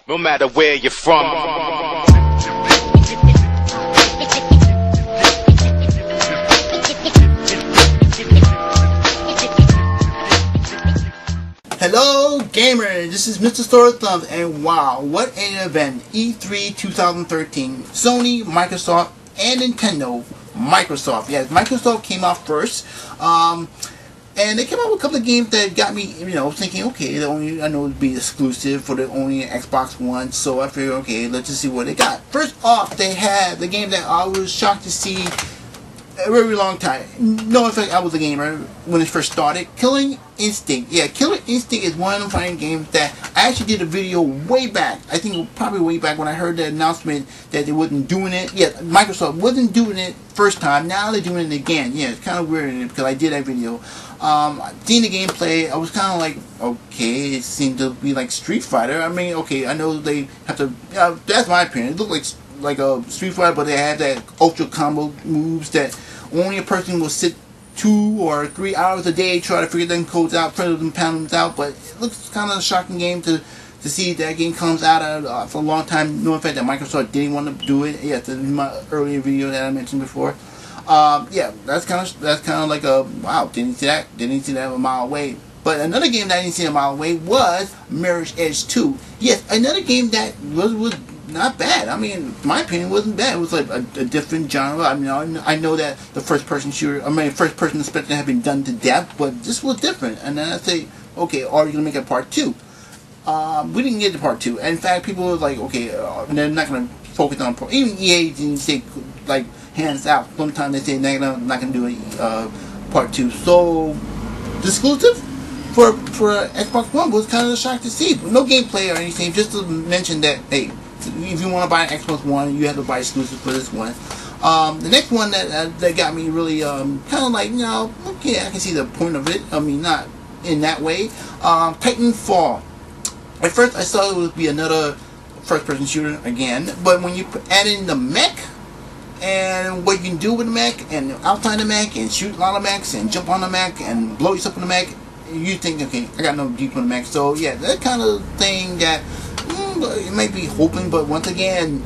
No matter where you're from. Hello gamers, this is Mr. Store Thumbs, and wow, what an event. E3 2013, Sony, Microsoft, and Nintendo. Microsoft, yes, Microsoft came out first, and they came out with a couple of games that got me, thinking, okay, I know it would be exclusive for the only Xbox One, so I figured, okay, let's just see what they got. First off, they had the game that I was shocked to see a very long time. No, in fact, I was a gamer when it first started. Killing Instinct. Yeah, Killing Instinct is one of the fine games that I actually did a video way back. I think probably way back when I heard the announcement that they wasn't doing it. Yeah, Microsoft wasn't doing it first time. Now they're doing it again. Yeah, it's kind of weird because I did that video. Seeing the gameplay, I was kind of like, okay, it seemed to be like Street Fighter. I mean, okay, I know they have to. That's my opinion. It looked like a Street Fighter, but they have that ultra combo moves that only a person will sit 2 or 3 hours a day try to figure them codes out, print them, pound them out. But it looks kind of a shocking game to see that game comes out for a long time. No, in fact, that Microsoft didn't want to do it. Yeah, in my earlier video that I mentioned before. Yeah, that's kind of like a wow. Didn't see that a mile away. But another game that I didn't see a mile away was Mirror's Edge 2. Yes, another game that was not bad. I mean, in my opinion, wasn't bad. It was like a different genre. I mean, I know that the first-person shooter, first-person inspection had been done to death, but this was different. And then I say, okay, are you gonna make a part 2? We didn't get to part 2. In fact, people were like, okay, they're not gonna focus on part. Even EA didn't say like hands out. Sometimes they say they're not gonna do a part 2. So the exclusive for Xbox One was kind of a shock to see. No gameplay or anything. Just to mention that, hey, if you want to buy an Xbox One, you have to buy exclusive for this one. The next one that got me really kind of like, okay, I can see the point of it. I mean, not in that way. Titanfall. At first, I thought it would be another first-person shooter again, but when you add in the mech and what you can do with the mech and outside the mech and shoot a lot of mechs and jump on the mech and blow yourself in the mech, you think, okay, I got no deep on the mech. So yeah, that kind of thing that. It might be hoping, but once again,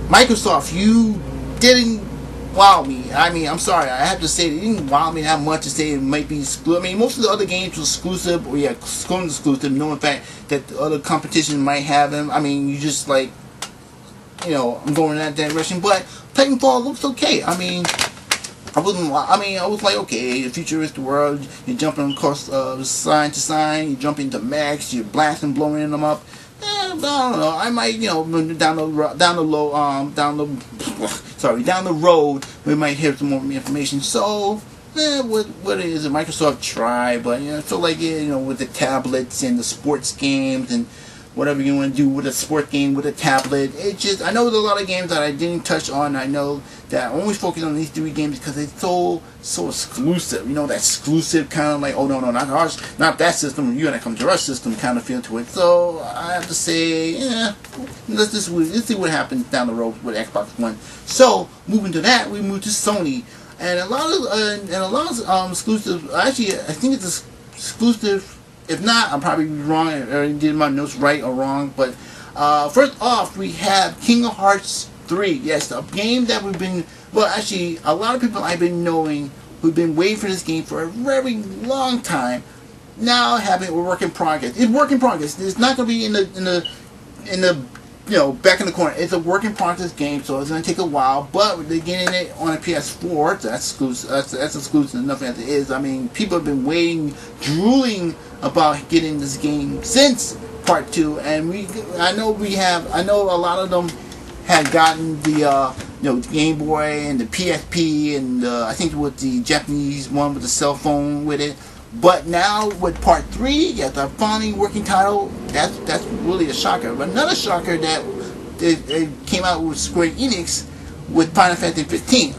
Microsoft, you didn't wow me. I mean, I'm sorry, I have to say, it didn't wow me that much to say it might be exclusive. I mean, most of the other games were exclusive, or yeah, exclusive, knowing fact that the other competition might have them. I mean, you just like, I'm going in that direction, but Titanfall looks okay. I mean, I was like, okay, the futuristic world, you're jumping across sign to sign, you jump into mechs, you're blasting, blowing them up. I don't know. I might, down the road, we might hear some more information. So, what is it? Microsoft try, but I feel like with the tablets and the sports games and whatever you want to do with a sport game with a tablet, I know there's a lot of games that I didn't touch on. I know that I always focus on these 3 games because they're so exclusive. That exclusive kind of like, oh no, not ours, not that system. You gotta come to our system kind of feel to it. So I have to say, yeah, let's see what happens down the road with Xbox One. So moving to that, we move to Sony, and a lot of exclusive. Actually, I think it's exclusive. If not, I'm probably wrong. I did my notes right or wrong. But first off, we have Kingdom Hearts 3. Yes, a game that we've been... Well, actually, a lot of people I've been knowing who've been waiting for this game for a very long time. Now having a work in progress. It's work in progress. It's not going to be in the back in the corner. It's a work in progress game, so it's going to take a while. But they're getting it on a PS4. So that's exclusive. That's exclusive enough as it is. I mean, people have been waiting, drooling about getting this game since Part 2, and I know a lot of them had gotten the Game Boy and the PSP, and I think with the Japanese one with the cell phone with it. But now with Part 3, yeah, the finally working title, that's really a shocker. But another shocker that it came out with Square Enix with Final Fantasy 15.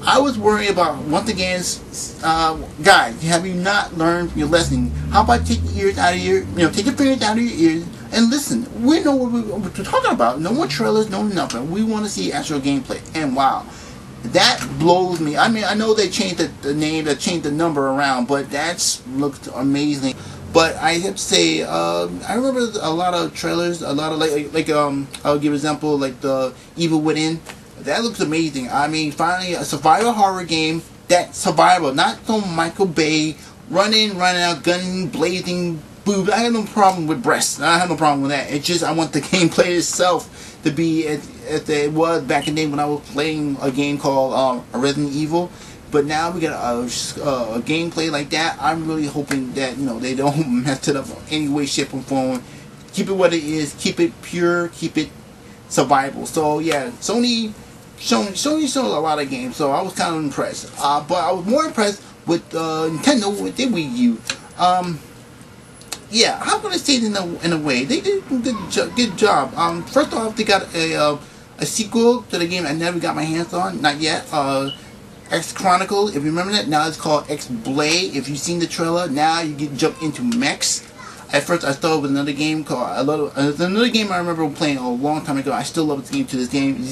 I was worried about, once again, guys, have you not learned your lesson? How about take your ears out of take your fingers out of your ears and listen. We know what we're talking about. No more trailers, no nothing. We want to see actual gameplay. And wow, that blows me. I mean, I know they changed the name, they changed the number around, but that's looked amazing. But I have to say, I remember a lot of trailers, a lot of I'll give an example like the Evil Within. That looks amazing. I mean, finally a survival horror game that survival, not some Michael Bay running out, gun blazing, boobs. I have no problem with breasts. I have no problem with that. It's just I want the gameplay itself to be as it was back in the day when I was playing a game called Resident Evil. But now we got a gameplay like that. I'm really hoping that they don't mess it up in any way, shape, or form. Keep it what it is. Keep it pure. Keep it survival. So yeah, Sony showed a lot of games. So I was kind of impressed. But I was more impressed with Nintendo with their Wii U. Yeah, how can I say it in a way? They did a good job. First off, they got a sequel to the game I never got my hands on. Not yet. X Chronicle, if you remember that, now it's called X Blade. If you've seen the trailer, now you get jump into mechs. At first, I thought it was another game called another game I remember playing a long time ago. I still love this game to this game.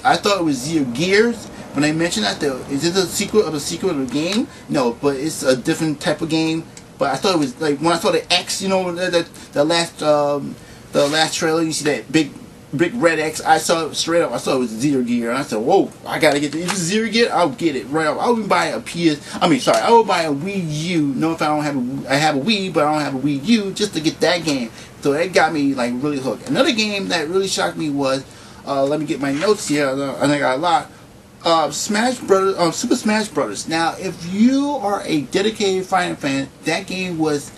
I thought it was Zero Gears. When I mentioned that, is it a sequel of the game? No, but it's a different type of game. But I thought it was like when I saw the X, the last trailer. You see that big red X. I saw it straight up. I saw it was Zero Gear, and I said, "Whoa, I gotta get this. If it's Zero Gear, I'll get it right up. I would buy a I would buy a Wii U. No, if I don't have I have a Wii, but I don't have a Wii U just to get that game. So that got me like really hooked. Another game that really shocked me was, let me get my notes here. I got a lot. Smash Brothers, Super Smash Brothers. Now, if you are a dedicated fighting fan, that game was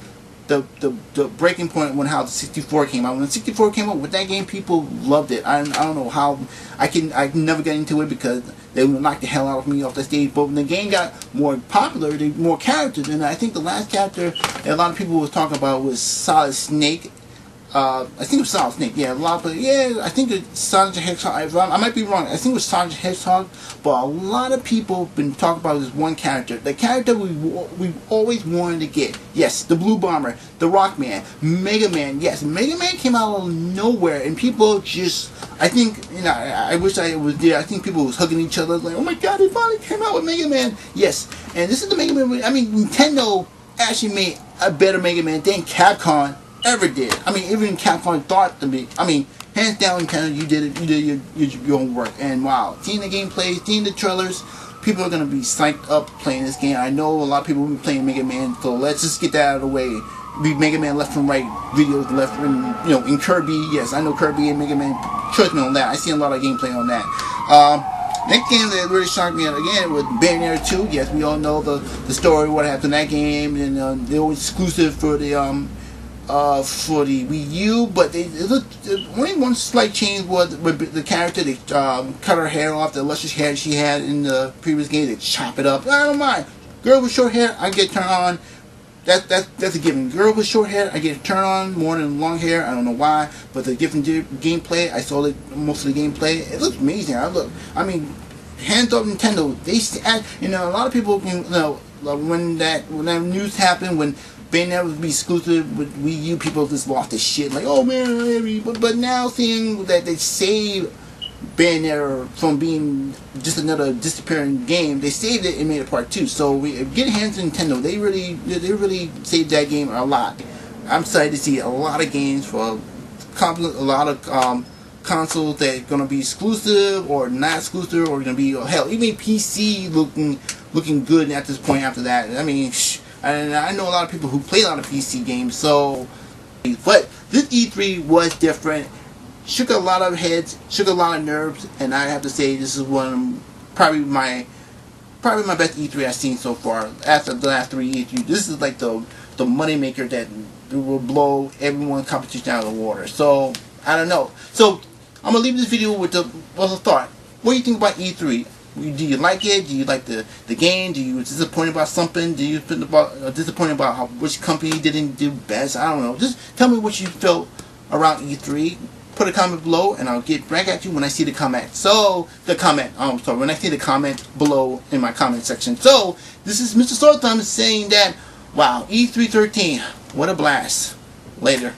the breaking point when how the 64 came out. When the 64 came out with that game, people loved it. I don't know how I never got into it because they would knock the hell out of me off the stage. But when the game got more popular, there were more characters, and I think the last character that a lot of people was talking about was Solid Snake. I think it was Solid Snake. Yeah, I think it's Sonic the Hedgehog. I might be wrong. I think it was Sonic the Hedgehog. But a lot of people have been talking about this one character. The character we always wanted to get. Yes, the Blue Bomber, the Rockman, Mega Man. Yes, Mega Man came out of nowhere, and people just. I think I wish I was there. I think people was hugging each other like, oh my God, they finally came out with Mega Man. Yes, and this is the Mega Man. I mean, Nintendo actually made a better Mega Man than Capcom ever did. I mean, even Capcom thought to be. I mean, hands down, Nintendo, you did it. You did your own work. And wow, seeing the gameplay, seeing the trailers, people are gonna be psyched up playing this game. I know a lot of people will be playing Mega Man, so let's just get that out of the way. Be Mega Man left and right videos left and in Kirby. Yes, I know Kirby and Mega Man. Trust me on that. I see a lot of gameplay on that. Next game that really shocked me again was Bayonetta 2. Yes, we all know the story, what happened in that game, and they were exclusive for the Wii U, but only one slight change was with the character. They cut her hair off, the luscious hair she had in the previous game. They chop it up. I don't mind. Girl with short hair, I get turned on. That's a given. Girl with short hair, I get turned on more than long hair. I don't know why, but the different gameplay, I saw most of the gameplay. It looks amazing. I mean, hands up Nintendo. A lot of people, when that news happened, when Bayonetta would be exclusive with Wii U, people just lost their shit. Like, oh man, but now seeing that they saved Bayonetta from being just another disappearing game, they saved it and made it part 2. So we get hands to Nintendo. They really saved that game a lot. I'm excited to see a lot of games for a lot of consoles that are gonna be exclusive or not exclusive, or gonna be hell even PC looking good at this point. After that, I mean. And I know a lot of people who play a lot of PC games, but this E3 was different. Shook a lot of heads, shook a lot of nerves, and I have to say this is probably my best E3 I've seen so far. After the last 3 E3, this is like the moneymaker that will blow everyone's competition out of the water. So I don't know. So I'm gonna leave this video with a thought. What do you think about E3? Do you like it? Do you like the game? Do you disappointed about something? Do you disappointed about which company didn't do best? I don't know. Just tell me what you felt around E3. Put a comment below, and I'll get back at you when I see the comment. When I see the comment below in my comment section. So this is Mr. Sword Thumb saying that, wow, E3 13, what a blast. Later.